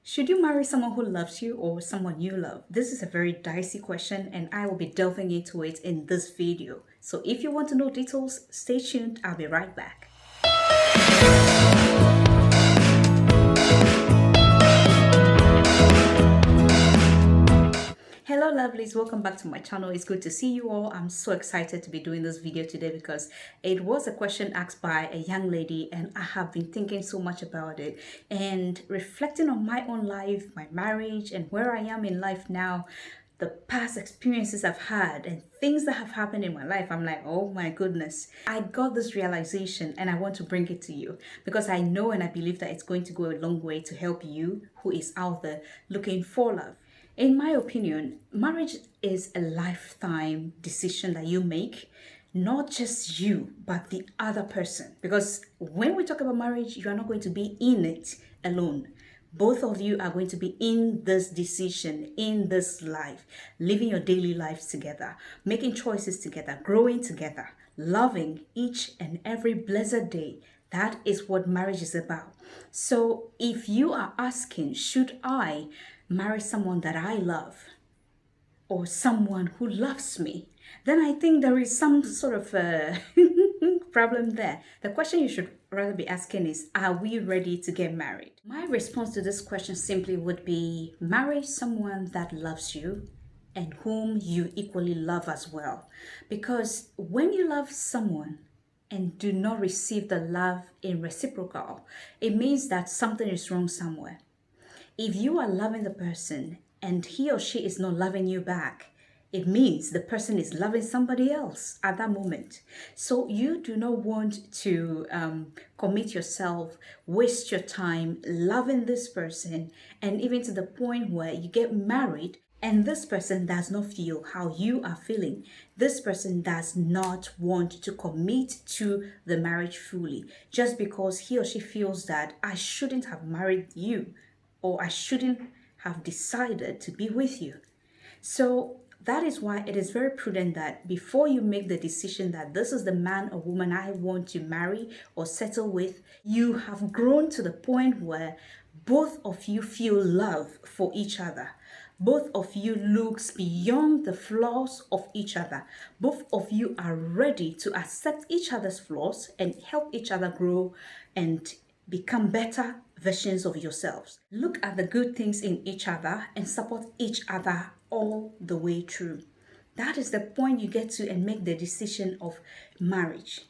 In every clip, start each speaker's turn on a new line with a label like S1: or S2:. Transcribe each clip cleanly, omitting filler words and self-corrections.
S1: Should you marry someone who loves you or someone you love? This is a very dicey question and I will be delving into it in this video. So if you want to know details, stay tuned. I'll be right back. Hello lovelies, welcome back to my channel. It's good to see you all. I'm so excited to be doing this video today because it was a question asked by a young lady and I have been thinking so much about it and reflecting on my own life, my marriage, and where I am in life now, the past experiences I've had and things that have happened in my life. I'm like, oh my goodness, I got this realization and I want to bring it to you because I know and I believe that it's going to go a long way to help you who is out there looking for love. In my opinion, marriage is a lifetime decision that you make, not just you, but the other person. Because when we talk about marriage, you are not going to be in it alone. Both of you are going to be in this decision, in this life, living your daily lives together, making choices together, growing together, loving each and every blessed day. That is what marriage is about. So if you are asking, should I marry someone that I love or someone who loves me, then I think there is some sort of problem there. The question you should rather be asking is, are we ready to get married? My response to this question simply would be, marry someone that loves you and whom you equally love as well. Because when you love someone and do not receive the love in reciprocal, it means that something is wrong somewhere. If you are loving the person and he or she is not loving you back, it means the person is loving somebody else at that moment. So you do not want to commit yourself, waste your time loving this person, and even to the point where you get married and this person does not feel how you are feeling. This person does not want to commit to the marriage fully just because he or she feels that I shouldn't have married you, or I shouldn't have decided to be with you. So that is why it is very prudent that before you make the decision that this is the man or woman I want to marry or settle with, you have grown to the point where both of you feel love for each other. Both of you looks beyond the flaws of each other. Both of you are ready to accept each other's flaws and help each other grow and become better versions of yourselves. Look at the good things in each other and support each other all the way through. That is the point you get to and make the decision of marriage.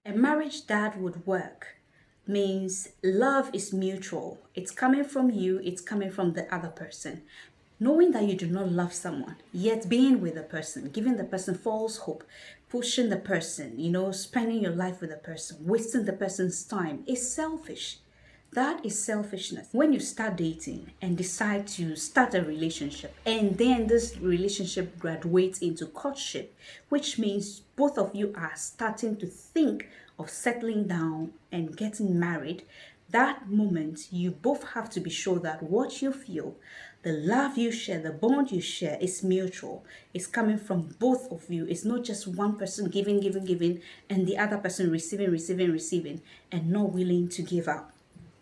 S1: A marriage that would work means love is mutual. It's coming from you, it's coming from the other person. Knowing that you do not love someone, yet being with the person, giving the person false hope, pushing the person, spending your life with the person, wasting the person's time is selfish. That is selfishness. When you start dating and decide to start a relationship, and then this relationship graduates into courtship, which means both of you are starting to think of settling down and getting married, that moment you both have to be sure that what you feel, the love you share, the bond you share is mutual. It's coming from both of you. It's not just one person giving, and the other person receiving, and not willing to give up.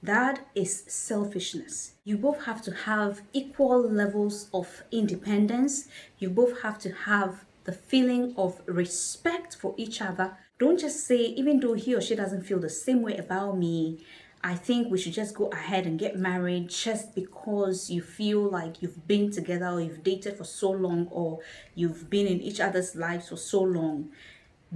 S1: That is selfishness. You both have to have equal levels of independence. You both have to have the feeling of respect for each other. Don't just say, even though he or she doesn't feel the same way about me, I think we should just go ahead and get married just because you feel like you've been together or you've dated for so long or you've been in each other's lives for so long.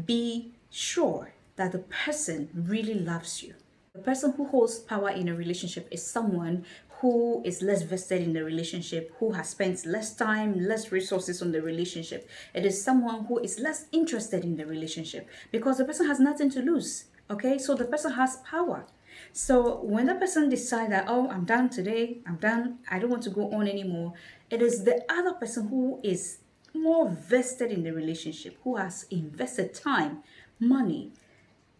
S1: Be sure that the person really loves you. The person who holds power in a relationship is someone who is less vested in the relationship, who has spent less time, less resources on the relationship. It is someone who is less interested in the relationship because the person has nothing to lose. Okay, so the person has power. So when the person decides that, oh, I'm done today, I'm done, I don't want to go on anymore, it is the other person who is more vested in the relationship, who has invested time, money,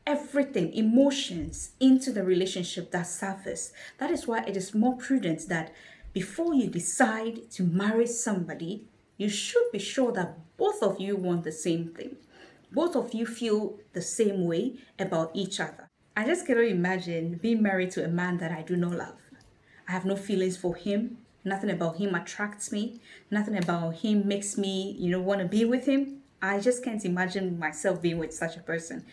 S1: everything, emotions into the relationship that surface. That is why it is more prudent that before you decide to marry somebody, you should be sure that both of you want the same thing. Both of you feel the same way about each other. I just cannot imagine being married to a man that I do not love. I have no feelings for him. Nothing about him attracts me. Nothing about him makes me, want to be with him. I just can't imagine myself being with such a person.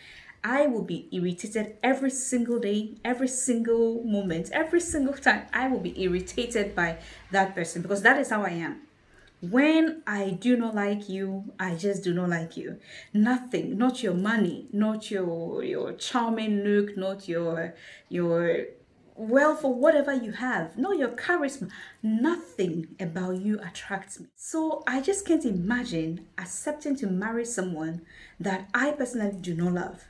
S1: I will be irritated every single day, every single moment, every single time. I will be irritated by that person because that is how I am. When I do not like you, I just do not like you. Nothing, not your money, not your charming look, not your wealth or whatever you have, not your charisma. Nothing about you attracts me. So I just can't imagine accepting to marry someone that I personally do not love.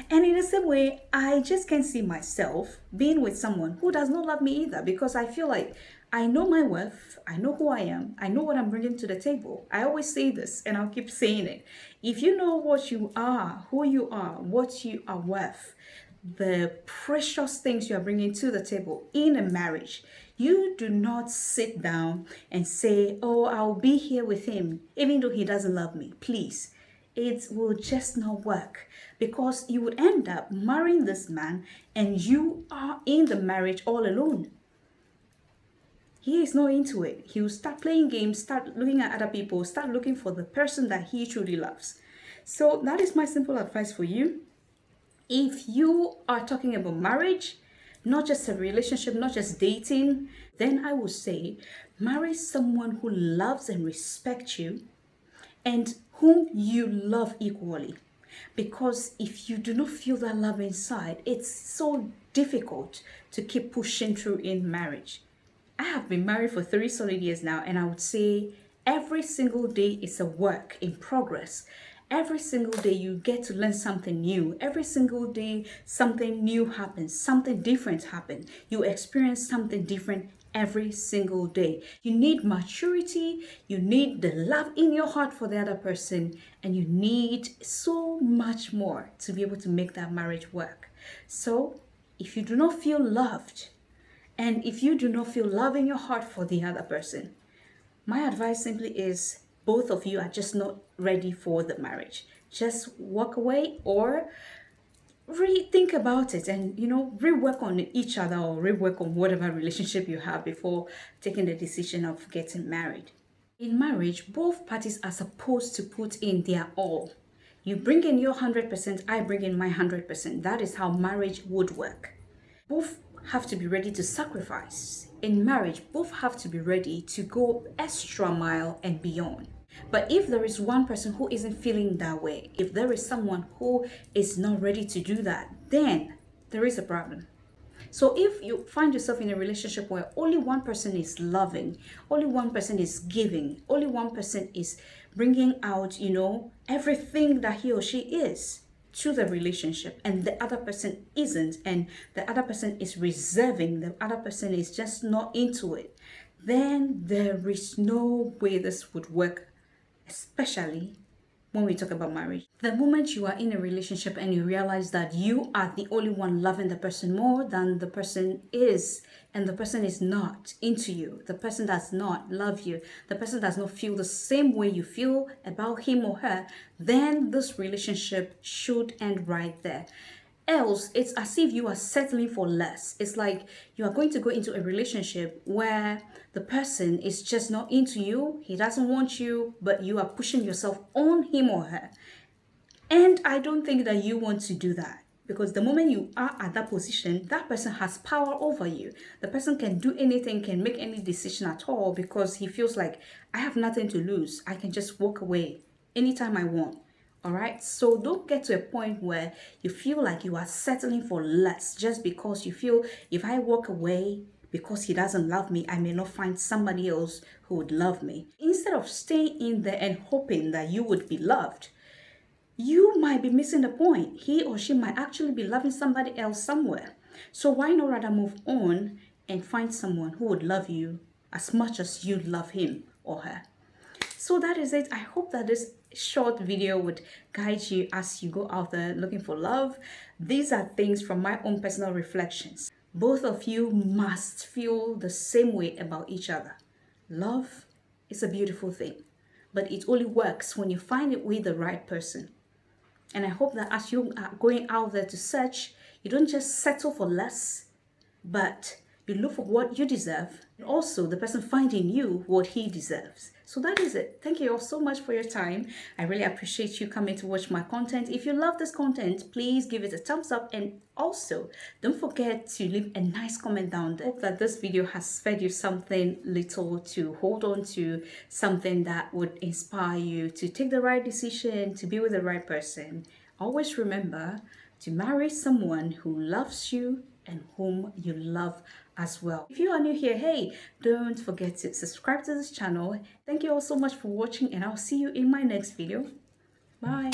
S1: And in the same way, I just can't see myself being with someone who does not love me either, because I feel like I know my worth, I know who I am, I know what I'm bringing to the table. I always say this and I'll keep saying it. If you know what you are, who you are, what you are worth, the precious things you are bringing to the table in a marriage, you do not sit down and say, oh, I'll be here with him even though he doesn't love me. Please, it will just not work, because you would end up marrying this man and you are in the marriage all alone. He is not into it. He will start playing games, start looking at other people, start looking for the person that he truly loves. So that is my simple advice for you. If you are talking about marriage, not just a relationship, not just dating, then I would say marry someone who loves and respects you and whom you love equally. Because if you do not feel that love inside, it's so difficult to keep pushing through in marriage. I have been married for 3 solid years now, and I would say every single day is a work in progress. Every single day you get to learn something new. Every single day something new happens, something different happens. You experience something different every single day. You need maturity, you need the love in your heart for the other person, and you need so much more to be able to make that marriage work. So if you do not feel loved, and if you do not feel love in your heart for the other person, my advice simply is both of you are just not ready for the marriage. Just walk away or rethink about it and, rework on each other or rework on whatever relationship you have before taking the decision of getting married. In marriage, both parties are supposed to put in their all. You bring in your 100%, I bring in my 100%. That is how marriage would work. Both have to be ready to sacrifice. In marriage, both have to be ready to go extra mile and beyond. But if there is one person who isn't feeling that way, if there is someone who is not ready to do that, then there is a problem. So if you find yourself in a relationship where only one person is loving, only one person is giving, only one person is bringing out, everything that he or she is to the relationship, and the other person isn't, and the other person is reserving, the other person is just not into it, then there is no way this would work, especially when we talk about marriage. The moment you are in a relationship and you realize that you are the only one loving the person more than the person is, and the person is not into you, the person does not love you, the person does not feel the same way you feel about him or her, then this relationship should end right there. Else, it's as if you are settling for less. It's like you are going to go into a relationship where the person is just not into you, he doesn't want you, but you are pushing yourself on him or her. And I don't think that you want to do that, because the moment you are at that position, that person has power over you. The person can do anything, can make any decision at all, because he feels like, I have nothing to lose. I can just walk away anytime I want. All right, so don't get to a point where you feel like you are settling for less just because you feel, if I walk away because he doesn't love me, I may not find somebody else who would love me. Instead of staying in there and hoping that you would be loved, you might be missing the point. He or she might actually be loving somebody else somewhere. So why not rather move on and find someone who would love you as much as you love him or her? So that is it. I hope that this short video would guide you as you go out there looking for love. These are things from my own personal reflections. Both of you must feel the same way about each other. Love is a beautiful thing, but it only works when you find it with the right person. And I hope that as you are going out there to search, you don't just settle for less, but You look for what you deserve, and also the person finding you what he deserves. So that is it. Thank you all so much for your time. I really appreciate you coming to watch my content. If you love this content, please give it a thumbs up, and also don't forget to leave a nice comment down there. Hope that this video has fed you something little to hold on to, something that would inspire you to take the right decision, to be with the right person. Always remember to marry someone who loves you and whom you love as well. If you are new here, hey, don't forget to subscribe to this channel. Thank you all so much for watching, and I'll see you in my next video. Bye.